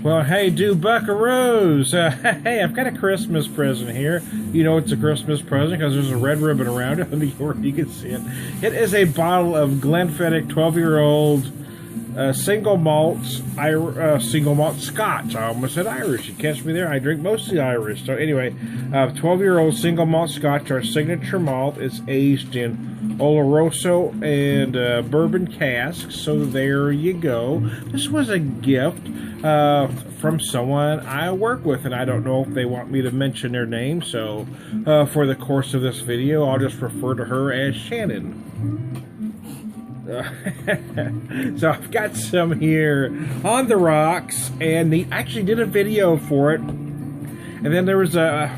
Well, hey, do buckaroos. Hey, I've got a Christmas present here. You know it's a Christmas present because there's a red ribbon around it. You can see it. It is a bottle of Glenfiddich 12-year-old single malt Scotch. I almost said Irish. You catch me there. I drink mostly Irish. So anyway, 12-year-old single malt Scotch, our signature malt, is aged in Oloroso and bourbon casks. So there you go. This was a gift from someone I work with, and I don't know if they want me to mention their name. So for the course of this video, I'll just refer to her as Shannon. So I've got some here on the rocks, and they actually did a video for it, and then there was a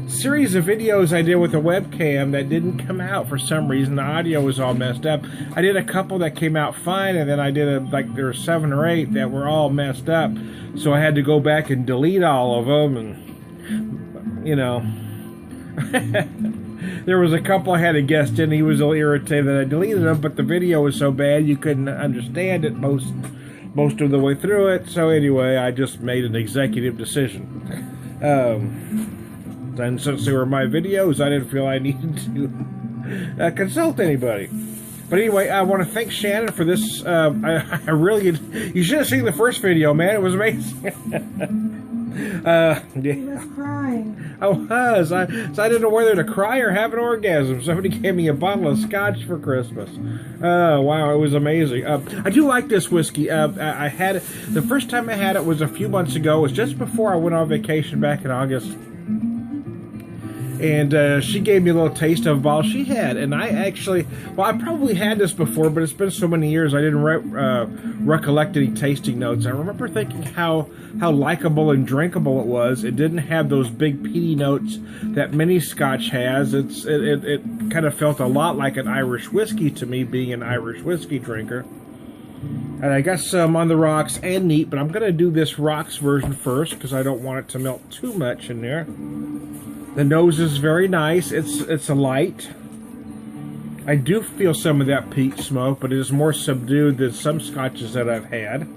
series of videos I did with a webcam that didn't come out for some reason. The audio was all messed up. I did a couple that came out fine, and then I did like there were 7 or 8 that were all messed up, so I had to go back and delete all of them, and you know. There was a couple I had a guest in. He was a little irritated that I deleted them, but the video was so bad you couldn't understand it most of the way through it. So anyway, I just made an executive decision. And since they were my videos, I didn't feel I needed to consult anybody. But anyway, I want to thank Shannon for this. I really, you should have seen the first video, man. It was amazing. Yeah. He was crying. I was. So I didn't know whether to cry or have an orgasm. Somebody gave me a bottle of scotch for Christmas. Wow, it was amazing. I do like this whiskey. I had it, the first time I had it was a few months ago. It was just before I went on vacation back in August. And she gave me a little taste of a bottle she had. And I actually, well, I probably had this before, but it's been so many years I didn't recollect any tasting notes. I remember thinking how likable and drinkable it was. It didn't have those big peaty notes that many Scotch has. It kind of felt a lot like an Irish whiskey to me, being an Irish whiskey drinker. And I got some on the rocks and neat, but I'm going to do this rocks version first because I don't want it to melt too much in there. The nose is very nice. It's a light. I do feel some of that peat smoke, but it is more subdued than some scotches that I've had.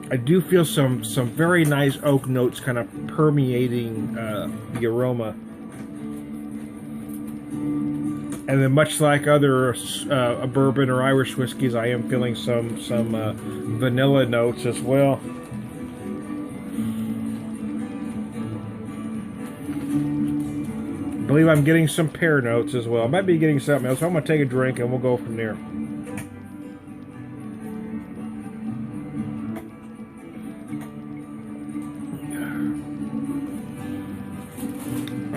I do feel some very nice oak notes kind of permeating the aroma. And then, much like other bourbon or Irish whiskeys, I am feeling some vanilla notes as well. I believe I'm getting some pear notes as well. I might be getting something else. So I'm going to take a drink and we'll go from there.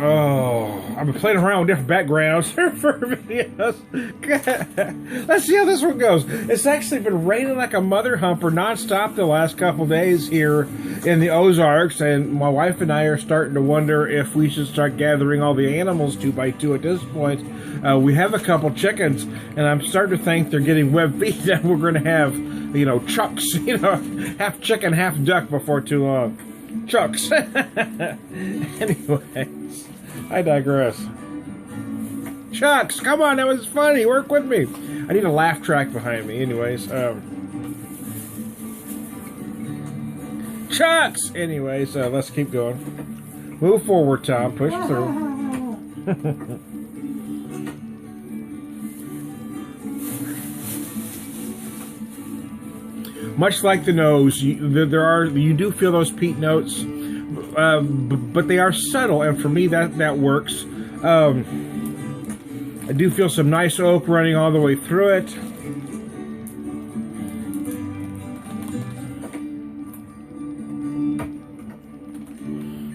Oh, I've been playing around with different backgrounds for videos. Let's see how this one goes. It's actually been raining like a mother humper nonstop the last couple days here in the Ozarks, and my wife and I are starting to wonder if we should start gathering all the animals 2 by 2 at this point. We have a couple chickens, and I'm starting to think they're getting web feet, and we're going to have, you know, chucks, you know, half chicken, half duck before too long. Chucks. Anyways, I digress. Chucks, come on, that was funny. Work with me. I need a laugh track behind me. Anyways, Chucks. Anyways, let's keep going. Move forward, Tom. Push through. Much like the nose, you do feel those peat notes, but they are subtle, and for me that works. I do feel some nice oak running all the way through it.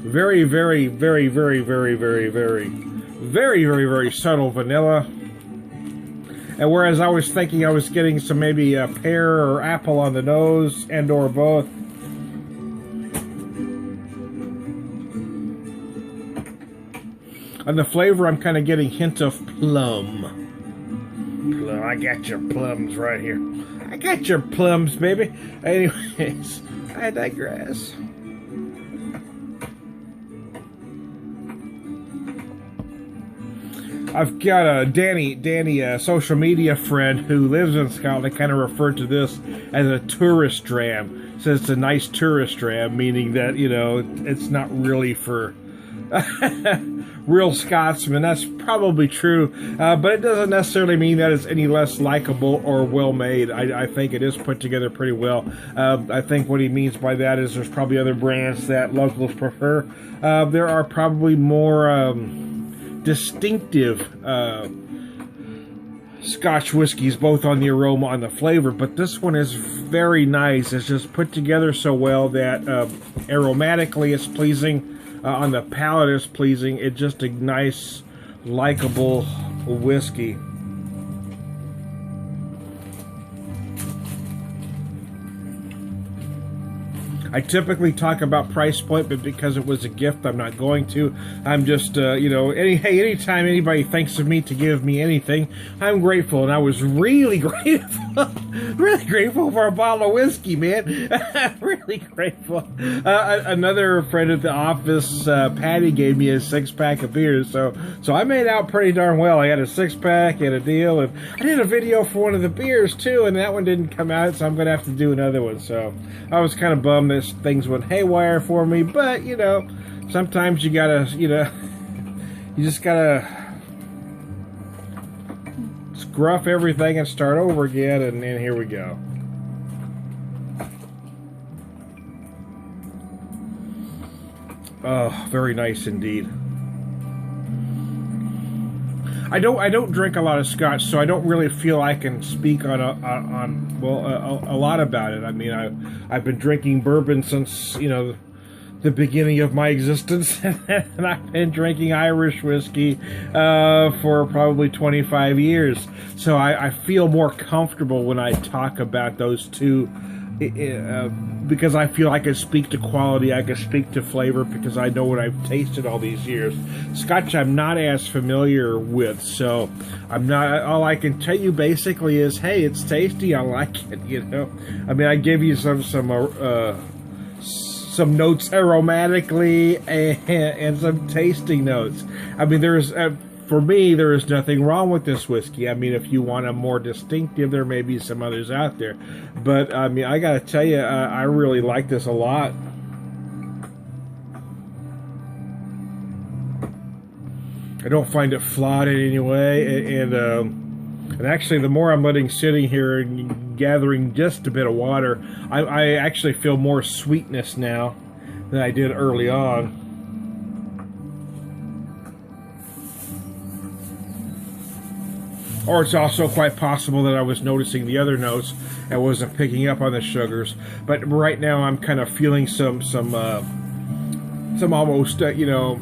Very, very, very, very, very, very, very, very, very, very subtle vanilla. And whereas I was thinking I was getting some maybe a pear or apple on the nose, and or both. On the flavor, I'm kind of getting hint of plum. I got your plums right here. I got your plums, baby. Anyways, I digress. I've got a Danny, a social media friend who lives in Scotland, kind of referred to this as a tourist dram. Says it's a nice tourist dram, meaning that, you know, it's not really for real Scotsmen. That's probably true, but it doesn't necessarily mean that it's any less likable or well made. I think it is put together pretty well. I think what he means by that is there's probably other brands that locals prefer. There are probably more distinctive Scotch whiskies, both on the aroma and the flavor, but this one is very nice. It's just put together so well that aromatically it's pleasing. On the palate is pleasing. It's just a nice, likable whiskey. I typically talk about price point, but because it was a gift, I'm not going to. I'm just, you know, anytime anybody thinks of me to give me anything, I'm grateful. And I was really grateful, really grateful for a bottle of whiskey, man. Really grateful. Another friend at the office, Patty, gave me a 6-pack of beers, so I made out pretty darn well. I had a 6-pack and a deal, and I did a video for one of the beers too, and that one didn't come out, so I'm gonna have to do another one. So I was kind of bummed that things went haywire for me, but you know, sometimes you gotta, you know, you just gotta scruff everything and start over again, and then here we go. Oh, very nice indeed. I don't drink a lot of Scotch, so I don't really feel I can speak on a lot about it. I mean, I've been drinking bourbon since, you know, the beginning of my existence, and I've been drinking Irish whiskey for probably 25 years. So I feel more comfortable when I talk about those two. Because I feel I can speak to quality, I can speak to flavor, because I know what I've tasted all these years. Scotch I'm not as familiar with, so I'm not. All I can tell you basically is, hey, it's tasty. I like it. You know, I mean, I give you some notes aromatically and some tasting notes. I mean, there's. For me, there is nothing wrong with this whiskey. I mean, if you want a more distinctive, there may be some others out there. But, I mean, I gotta tell you, I really like this a lot. I don't find it flawed in any way. And actually, the more I'm letting sitting here and gathering just a bit of water, I actually feel more sweetness now than I did early on. Or it's also quite possible that I was noticing the other notes and wasn't picking up on the sugars. But right now I'm kind of feeling some almost, you know,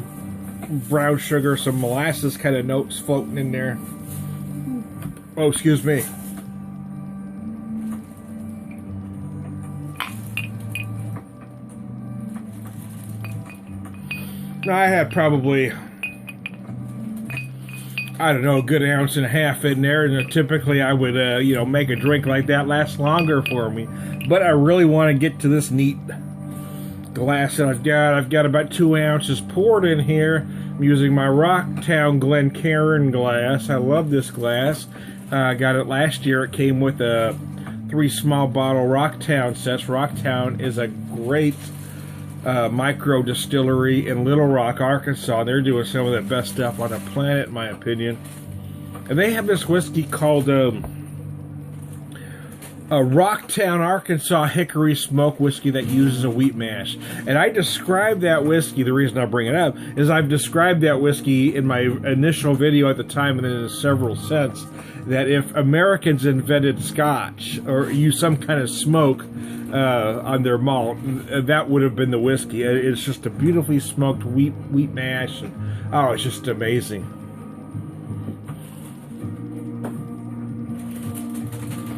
brown sugar, some molasses kind of notes floating in there. Oh, excuse me. Now, I had probably, I don't know, a good ounce and a half in there, and typically I would, you know, make a drink like that last longer for me. But I really want to get to this neat glass that I've got about 2 ounces poured in here. I'm using my Rocktown Glencairn glass. I love this glass. I got it last year. It came with 3 small bottle Rocktown sets. Rocktown is a great micro distillery in Little Rock, Arkansas. They're doing some of the best stuff on the planet, in my opinion. And they have this whiskey called a Rocktown, Arkansas Hickory Smoke Whiskey that uses a wheat mash. And I described that whiskey, the reason I bring it up, is I've described that whiskey in my initial video at the time and then in several since, that if Americans invented Scotch or used some kind of smoke on their malt, that would have been the whiskey. It's just a beautifully smoked wheat mash, and oh, it's just amazing.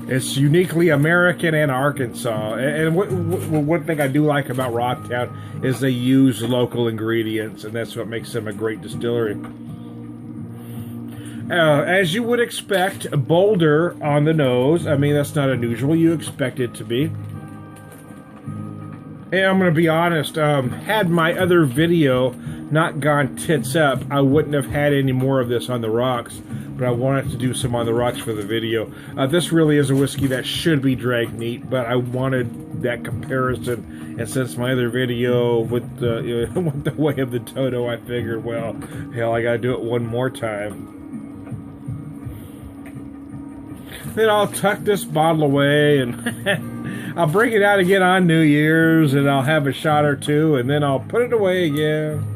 It's uniquely American and Arkansas. And one thing I do like about Rocktown is they use local ingredients, and that's what makes them a great distillery. As you would expect, bolder on the nose. I mean, that's not unusual. You expect it to be. And I'm going to be honest, had my other video not gone tits up, I wouldn't have had any more of this on the rocks, but I wanted to do some on the rocks for the video. This really is a whiskey that should be drank neat, but I wanted that comparison, and since my other video with the, with the way of the Toto, I figured, well, hell, I gotta do it one more time. Then I'll tuck this bottle away, and I'll bring it out again on New Year's, and I'll have a shot or two, and then I'll put it away again.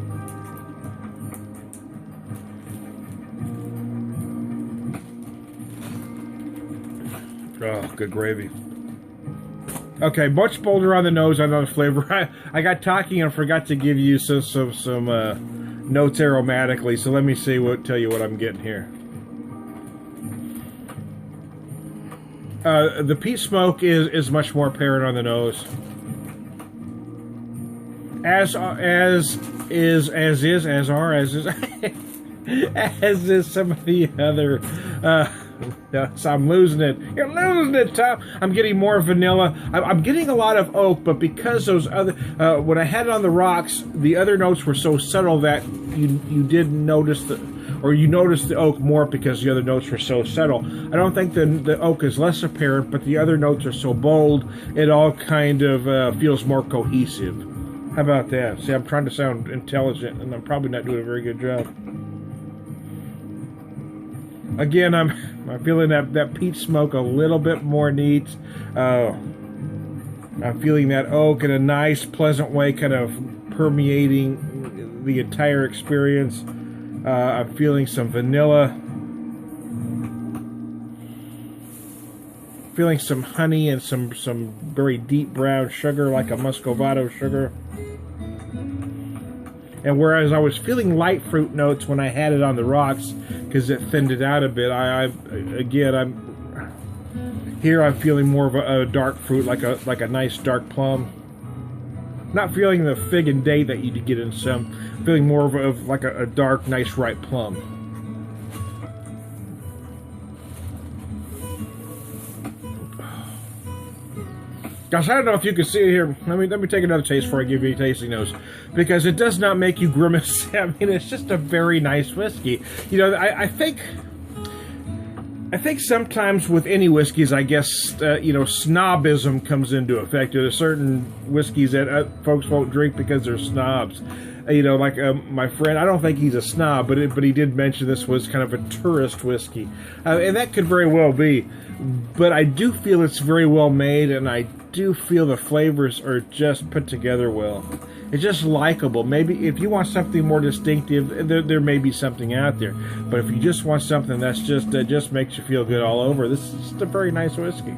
Oh, good gravy. Okay, much bolder on the nose on the flavor. I got talking and forgot to give you some notes aromatically, so let me see tell you what I'm getting here. The peat smoke is much more apparent on the nose. As is some of the other. So I'm losing it. You're losing it, Tom. I'm getting more vanilla. I'm getting a lot of oak, but because those other when I had it on the rocks, the other notes were so subtle that you didn't notice you noticed the oak more because the other notes were so subtle. I don't think the oak is less apparent, but the other notes are so bold, it all kind of feels more cohesive. How about that? See, I'm trying to sound intelligent, and I'm probably not doing a very good job. Again, I'm feeling that peat smoke a little bit more neat. I'm feeling that oak in a nice, pleasant way, kind of permeating the entire experience. I'm feeling some vanilla. Feeling some honey and some very deep brown sugar, like a muscovado sugar. And whereas I was feeling light fruit notes when I had it on the rocks, because it thinned it out a bit, I'm feeling more of a dark fruit, like a nice dark plum. Not feeling the fig and date that you get in some. I'm feeling more of like a dark, nice, ripe plum. Gosh, I don't know if you can see it here. Let me take another taste before I give you a tasting notes, because it does not make you grimace. I mean, it's just a very nice whiskey. You know, I think sometimes with any whiskeys, I guess you know, snobism comes into effect. There's certain whiskeys that folks won't drink because they're snobs. You know, like my friend, I don't think he's a snob, but he did mention this was kind of a tourist whiskey, and that could very well be. But I do feel it's very well made, and I do feel the flavors are just put together well. It's just likable. Maybe if you want something more distinctive, there may be something out there. But if you just want something that just makes you feel good all over, this is just a very nice whiskey.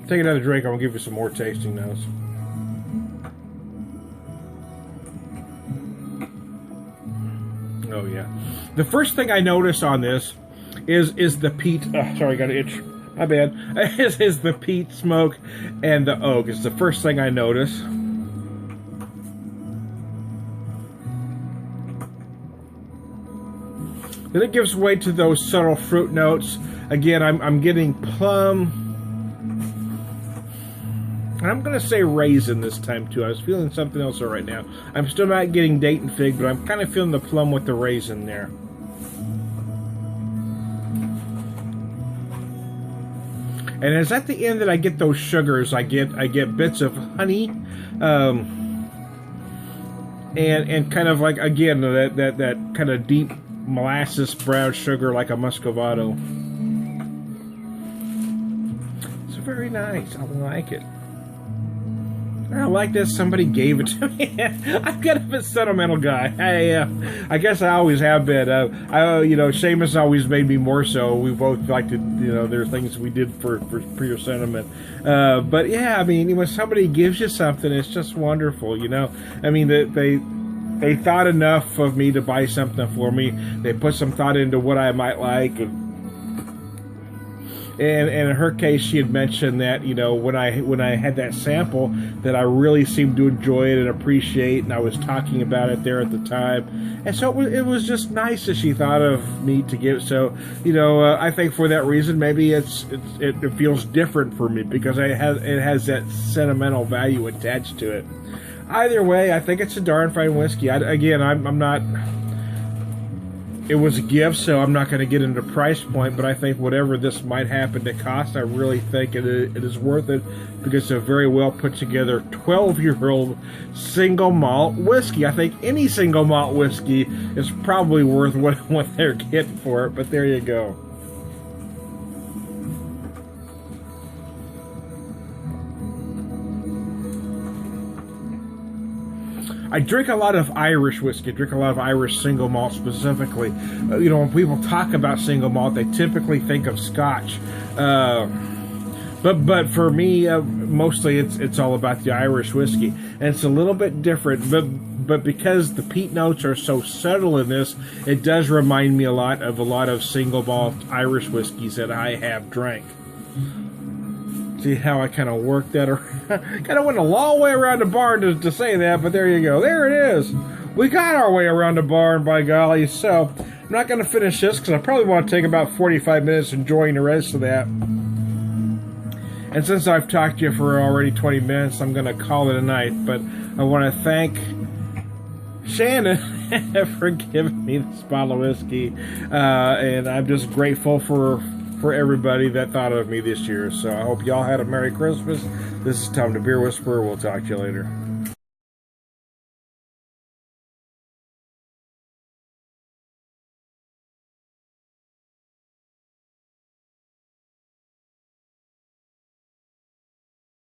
Take another drink. I'm gonna give you some more tasting notes. Oh yeah. The first thing I notice on this is the peat. Sorry, I got an itch. My bad. Is the peat smoke and the oak. It's the first thing I notice. Then it gives way to those subtle fruit notes. Again, I'm getting plum. And I'm going to say raisin this time, too. I was feeling something else right now. I'm still not getting date and fig, but I'm kind of feeling the plum with the raisin there. And it's at the end that I get those sugars. I get bits of honey, and kind of like, again, that kind of deep molasses brown sugar, like a muscovado. It's very nice. I like it. I like this. Somebody gave it to me. I'm kind of a sentimental guy. I guess I always have been. You know, Seamus always made me more so. We both like to, you know, there are things we did for pure sentiment. But yeah, I mean, when somebody gives you something, it's just wonderful. You know, I mean, they thought enough of me to buy something for me. They put some thought into what I might like. And in her case, she had mentioned that, you know, when I had that sample, that I really seemed to enjoy it and appreciate, and I was talking about it there at the time, and so it was just nice that she thought of me to give. So, you know, I think for that reason, maybe it feels different for me because it has that sentimental value attached to it. Either way, I think it's a darn fine whiskey. I'm not. It was a gift, so I'm not going to get into price point, but I think whatever this might happen to cost, I really think it is worth it because it's a very well put together 12-year-old single malt whiskey. I think any single malt whiskey is probably worth what they're getting for it, but there you go. I drink a lot of Irish whiskey. I drink a lot of Irish single malt specifically. You know, when people talk about single malt, they typically think of Scotch. But for me, mostly it's all about the Irish whiskey, and it's a little bit different. But because the peat notes are so subtle in this, it does remind me a lot of single malt Irish whiskeys that I have drank. See how I kind of worked that around? Kind of went a long way around the barn to say that, but there you go. There it is. We got our way around the barn, by golly. So I'm not going to finish this because I probably want to take about 45 minutes enjoying the rest of that. And since I've talked to you for already 20 minutes, I'm going to call it a night. But I want to thank Shannon for giving me this bottle of whiskey. And I'm just grateful for everybody that thought of me this year. So I hope y'all had a Merry Christmas. This is Tom the Beer Whisperer. We'll talk to you later.